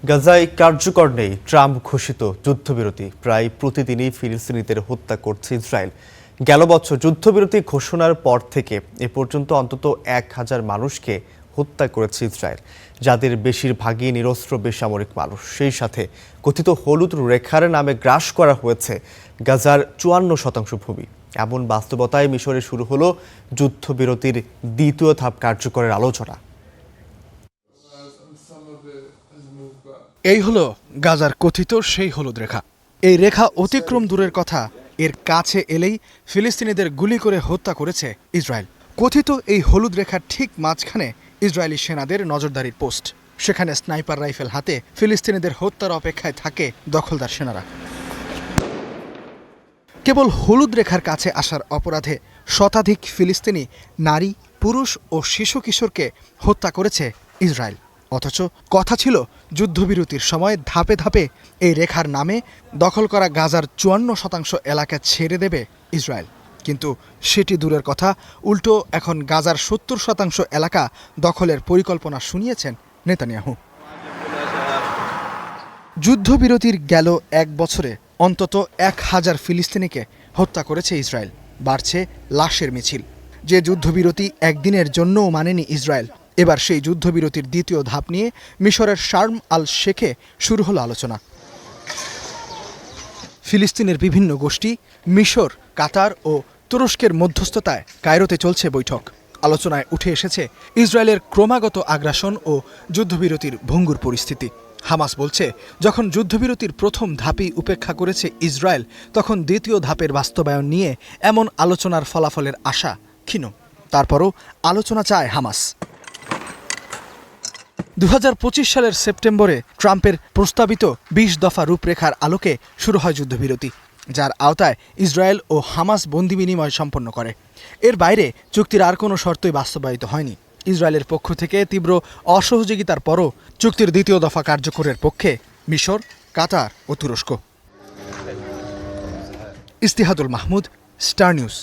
গাজায় কার্যকর নেই ট্রাম্প ঘোষিত যুদ্ধবিরতি। প্রায় প্রতিদিনই ফিলিস্তিনিদের হত্যা করছে ইসরায়েল। গেল বছর যুদ্ধবিরতি ঘোষণার পর থেকে এ পর্যন্ত অন্তত 1000 মানুষকে হত্যা করেছে ইসরায়েল, যাদের বেশিরভাগই নিরস্ত্র বেসামরিক মানুষ। সেই সাথে কথিত হলুদ রেখার নামে গ্রাস করা হয়েছে গাজার 54% ভূমি। এমন বাস্তবতায় মিশরে শুরু হলো যুদ্ধবিরতির দ্বিতীয় ধাপ কার্যকরের আলোচনা। এই হলো গাজার কথিত সেই হলুদ রেখা। এই রেখা অতিক্রম দূরের কথা, এর কাছে এলেই ফিলিস্তিনিদের গুলি করে হত্যা করেছে ইসরায়েল। কথিত এই হলুদ রেখার ঠিক মাঝখানে ইসরায়েলি সেনাদের নজরদারির পোস্ট। সেখানে স্নাইপার রাইফেল হাতে ফিলিস্তিনিদের হত্যার অপেক্ষায় থাকে দখলদার সেনারা। কেবল হলুদ রেখার কাছে আসার অপরাধে শতাধিক ফিলিস্তিনি নারী, পুরুষ ও শিশু কিশোরকে হত্যা করেছে ইসরায়েল। অথচ কথা ছিল যুদ্ধবিরতির সময় ধাপে ধাপে এই রেখার নামে দখল করা গাজার 54% এলাকা ছেড়ে দেবে ইসরায়েল। কিন্তু সেটি দূরের কথা, উল্টো এখন গাজার 70% এলাকা দখলের পরিকল্পনা শুনিয়েছেন নেতানিয়াহু। যুদ্ধবিরতির গেল 1 বছরে অন্তত 1000 ফিলিস্তিনিকে হত্যা করেছে ইসরায়েল। বাড়ছে লাশের মিছিল। যে যুদ্ধবিরতি একদিনের জন্যও মানেনি ইসরায়েল, এবার সেই যুদ্ধবিরতির দ্বিতীয় ধাপ নিয়ে মিশরের শার্ম আল শেখে শুরু হলো আলোচনা। ফিলিস্তিনের বিভিন্ন গোষ্ঠী, মিশর, কাতার ও তুরস্কের মধ্যস্থতায় কায়রোতে চলছে বৈঠক। আলোচনায় উঠে এসেছে ইসরায়েলের ক্রমাগত আগ্রাসন ও যুদ্ধবিরতির ভঙ্গুর পরিস্থিতি। হামাস বলছে, যখন যুদ্ধবিরতির প্রথম ধাপই উপেক্ষা করেছে ইসরায়েল, তখন দ্বিতীয় ধাপের বাস্তবায়ন নিয়ে এমন আলোচনার ফলাফলের আশা ক্ষীণ। তারপরও আলোচনা চায় হামাস। 2025 সালের সেপ্টেম্বরে ট্রাম্পের প্রস্তাবিত 20 দফা রূপরেখার আলোকে শুরু হয় যুদ্ধবিরতি, যার আওতায় ইসরায়েল ও হামাস বন্দি বিনিময় সম্পন্ন করে। এর বাইরে চুক্তির আর কোনো শর্তই বাস্তবায়িত হয়নি। ইসরায়েলের পক্ষ থেকে তীব্র অসহযোগিতার পরও চুক্তির দ্বিতীয় দফা কার্যকরের পক্ষে মিশর, কাতার ও তুরস্ক। ইস্তিহাদুল মাহমুদ, স্টার নিউজ।